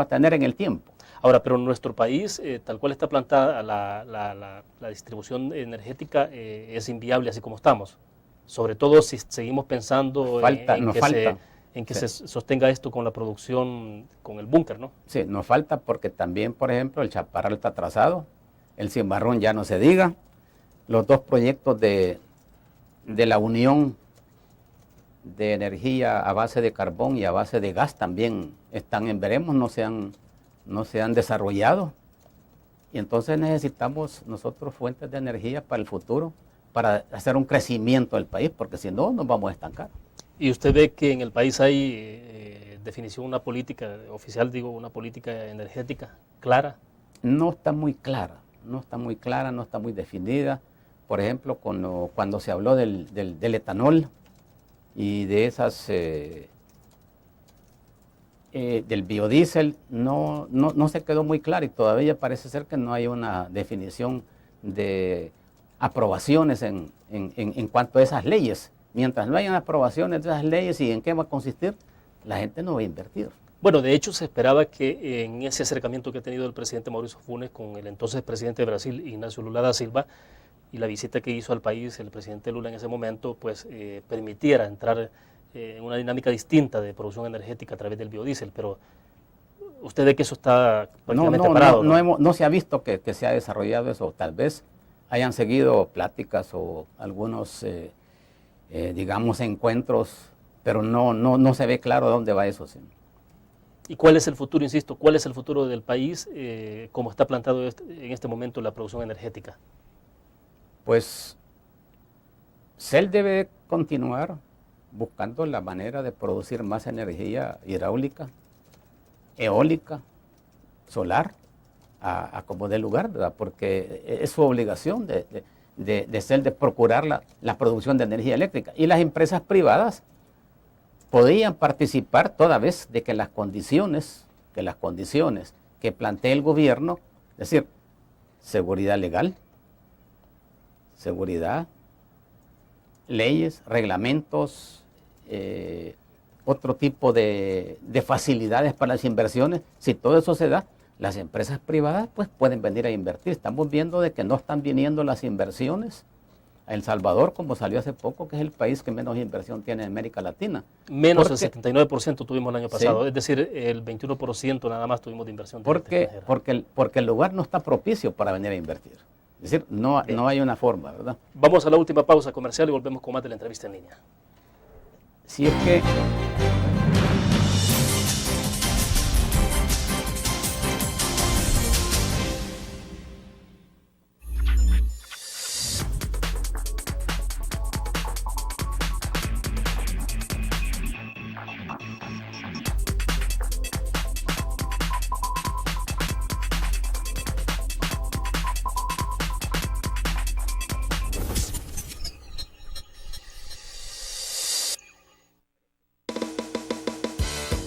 a tener, en el tiempo. Ahora, pero en nuestro país, tal cual está plantada la distribución energética, es inviable así como estamos. Sobre todo si seguimos pensando en que se sostenga esto con la producción, con el búnker, ¿no? Sí, nos falta porque también, por ejemplo, el Chaparral está atrasado, el Cimarrón ya no se diga, los dos proyectos de la Unión de energía a base de carbón y a base de gas también están en veremos, no se han desarrollado. Y entonces necesitamos nosotros fuentes de energía para el futuro, para hacer un crecimiento del país, porque si no, nos vamos a estancar. ¿Y usted ve que en el país hay definición, una política oficial, una política energética clara? No está muy clara, no está muy definida. Por ejemplo, cuando se habló del etanol y de esas... del biodiesel no se quedó muy claro y todavía parece ser que no hay una definición de aprobaciones en cuanto a esas leyes. Mientras no hayan aprobaciones de esas leyes y en qué va a consistir, la gente no va a invertir. Bueno, de hecho se esperaba que en ese acercamiento que ha tenido el presidente Mauricio Funes con el entonces presidente de Brasil, Ignacio Lula da Silva, y la visita que hizo al país el presidente Lula en ese momento, pues permitiera entrar en una dinámica distinta de producción energética a través del biodiesel, pero usted ve que eso está prácticamente parado. No se ha visto que se ha desarrollado eso. Tal vez hayan seguido pláticas o algunos, digamos, encuentros, pero no se ve claro dónde va eso. Sí. ¿Y cuál es el futuro, insisto, cuál es el futuro del país, como está planteado en este momento la producción energética? Pues CEL debe continuar buscando la manera de producir más energía hidráulica, eólica, solar, a como dé lugar, ¿verdad? Porque es su obligación de CEL de procurar la producción de energía eléctrica. Y las empresas privadas podían participar toda vez de que las condiciones que plantee el gobierno, es decir, seguridad legal, seguridad, leyes, reglamentos, otro tipo de facilidades para las inversiones. Si todo eso se da, las empresas privadas pues pueden venir a invertir. Estamos viendo de que no están viniendo las inversiones a El Salvador, como salió hace poco, que es el país que menos inversión tiene en América Latina. Menos del 79% tuvimos el año pasado, sí. Es decir, el 21% nada más tuvimos de inversión. Porque el lugar no está propicio para venir a invertir. Es decir, no hay una forma, ¿verdad? Vamos a la última pausa comercial y volvemos con más de la entrevista en línea. Si es que...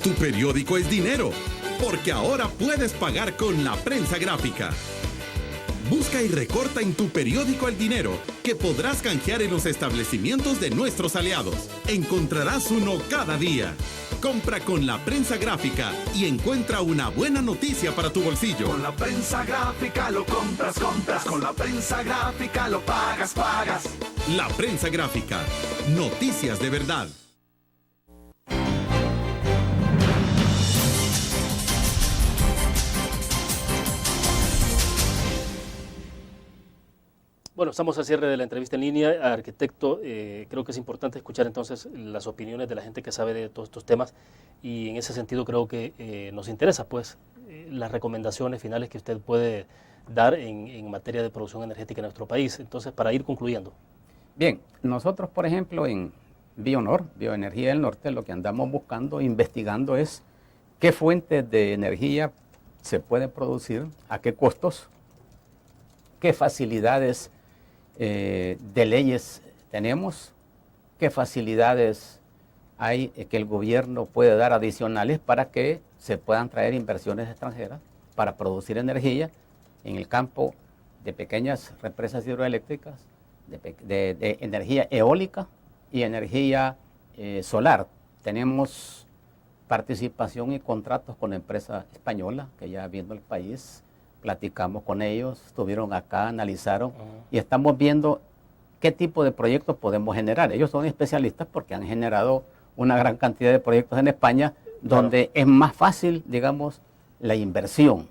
Tu periódico es dinero, porque ahora puedes pagar con la prensa gráfica. Busca y recorta en tu periódico el dinero, que podrás canjear en los establecimientos de nuestros aliados. Encontrarás uno cada día. Compra con la prensa gráfica y encuentra una buena noticia para tu bolsillo. Con la prensa gráfica lo compras. Con la prensa gráfica lo pagas. La prensa gráfica. Noticias de verdad. Bueno, estamos al cierre de la entrevista en línea. Arquitecto, creo que es importante escuchar entonces las opiniones de la gente que sabe de todos estos temas, y en ese sentido creo que nos interesa pues las recomendaciones finales que usted puede dar en materia de producción energética en nuestro país. Entonces, para ir concluyendo. Bien, nosotros por ejemplo en Bionor, Bioenergía del Norte, lo que andamos buscando, investigando es qué fuentes de energía se pueden producir, a qué costos, qué facilidades de leyes tenemos, qué facilidades hay que el gobierno puede dar adicionales para que se puedan traer inversiones extranjeras para producir energía en el campo de pequeñas represas hidroeléctricas, de energía eólica y energía solar. Tenemos participación y contratos con empresas españolas que ya viendo el país, platicamos con ellos, estuvieron acá, analizaron y estamos viendo qué tipo de proyectos podemos generar. Ellos son especialistas porque han generado una gran cantidad de proyectos en España donde es más fácil, digamos, la inversión.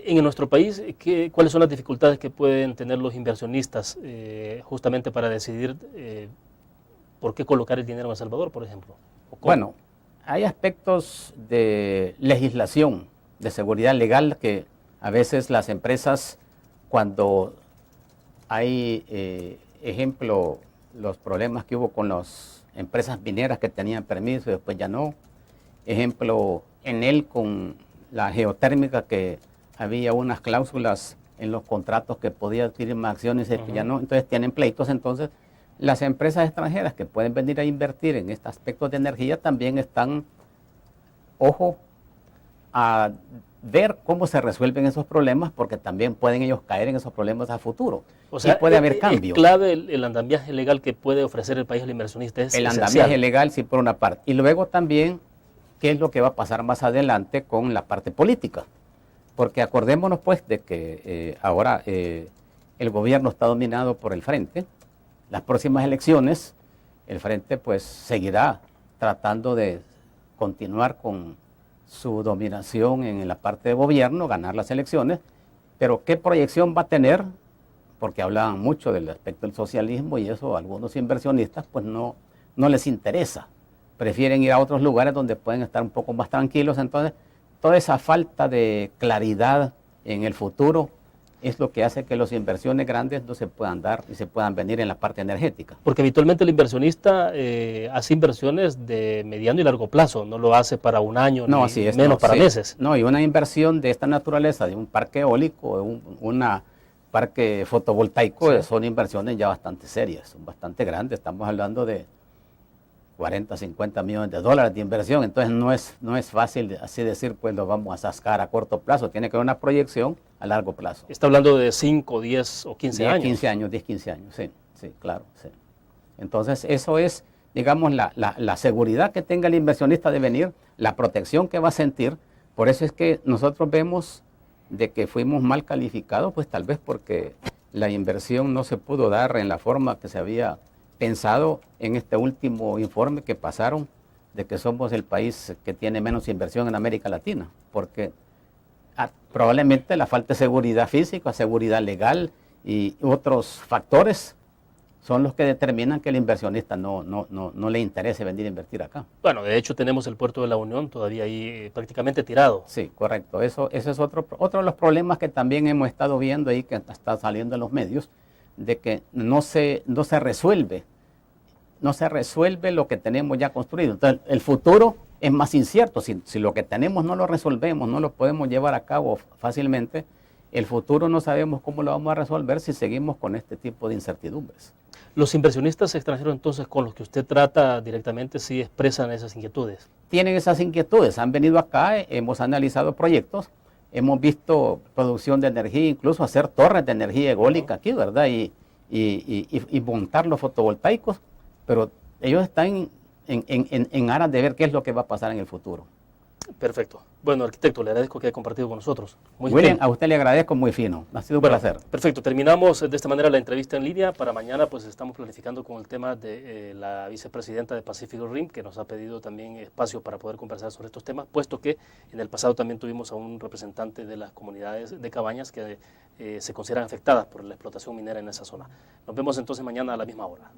En nuestro país, ¿cuáles son las dificultades que pueden tener los inversionistas justamente para decidir por qué colocar el dinero en El Salvador, por ejemplo? Bueno, hay aspectos de legislación, de seguridad legal que a veces las empresas, cuando hay, ejemplo, los problemas que hubo con las empresas mineras que tenían permiso y después ya no. Ejemplo, Enel con la geotérmica, que había unas cláusulas en los contratos que podía adquirir más acciones y después ya no. Entonces tienen pleitos. Entonces las empresas extranjeras que pueden venir a invertir en estos aspectos de energía también están, ojo, a ver cómo se resuelven esos problemas, porque también pueden ellos caer en esos problemas a futuro. O sea, y puede haber cambio. Es clave el andamiaje legal que puede ofrecer el país al inversionista. Es el esencial. Andamiaje legal, sí, por una parte. Y luego también, qué es lo que va a pasar más adelante con la parte política. Porque acordémonos pues de que ahora el gobierno está dominado por el Frente. Las próximas elecciones, el Frente pues seguirá tratando de continuar con su dominación en la parte de gobierno, ganar las elecciones, pero ¿qué proyección va a tener? Porque hablaban mucho del aspecto del socialismo y eso a algunos inversionistas pues no les interesa. Prefieren ir a otros lugares donde pueden estar un poco más tranquilos. Entonces, toda esa falta de claridad en el futuro es lo que hace que las inversiones grandes no se puedan dar y se puedan venir en la parte energética. Porque habitualmente el inversionista hace inversiones de mediano y largo plazo, no lo hace para un año, No, ni así es, menos no, para sí. meses. No, y una inversión de esta naturaleza, de un parque eólico, un parque fotovoltaico, Sí. son inversiones ya bastante serias, son bastante grandes. Estamos hablando de 40, 50 millones de dólares de inversión. Entonces no es fácil así decir, pues lo vamos a sacar a corto plazo. Tiene que haber una proyección a largo plazo. Está hablando de 5, 10 o 15 años. 15 años, 10, 15 años, sí, sí, claro. Sí. Entonces eso es, digamos, la seguridad que tenga el inversionista de venir, la protección que va a sentir. Por eso es que nosotros vemos de que fuimos mal calificados, pues tal vez porque la inversión no se pudo dar en la forma que se había pensado en este último informe que pasaron, de que somos el país que tiene menos inversión en América Latina, porque probablemente la falta de seguridad física, seguridad legal y otros factores son los que determinan que el inversionista no le interese venir a invertir acá. Bueno, de hecho tenemos el puerto de la Unión todavía ahí prácticamente tirado. Sí, correcto. Eso es otro de los problemas que también hemos estado viendo ahí, que está saliendo en los medios, de que no se resuelve lo que tenemos ya construido. Entonces, el futuro es más incierto. Si lo que tenemos no lo resolvemos, no lo podemos llevar a cabo fácilmente, el futuro no sabemos cómo lo vamos a resolver si seguimos con este tipo de incertidumbres. Los inversionistas extranjeros entonces con los que usted trata directamente sí expresan esas inquietudes. Tienen esas inquietudes, han venido acá, hemos analizado proyectos, hemos visto producción de energía, incluso hacer torres de energía eólica aquí, ¿verdad? Y montar los fotovoltaicos, pero ellos están en aras de ver qué es lo que va a pasar en el futuro. Perfecto. Bueno, arquitecto, le agradezco que haya compartido con nosotros. Muy William, bien. a usted le agradezco, muy fino. Ha sido un placer. Perfecto. Terminamos de esta manera la entrevista en línea. Para mañana pues estamos planificando con el tema de la vicepresidenta de Pacific Rim, que nos ha pedido también espacio para poder conversar sobre estos temas, puesto que en el pasado también tuvimos a un representante de las comunidades de Cabañas que se consideran afectadas por la explotación minera en esa zona. Nos vemos entonces mañana a la misma hora.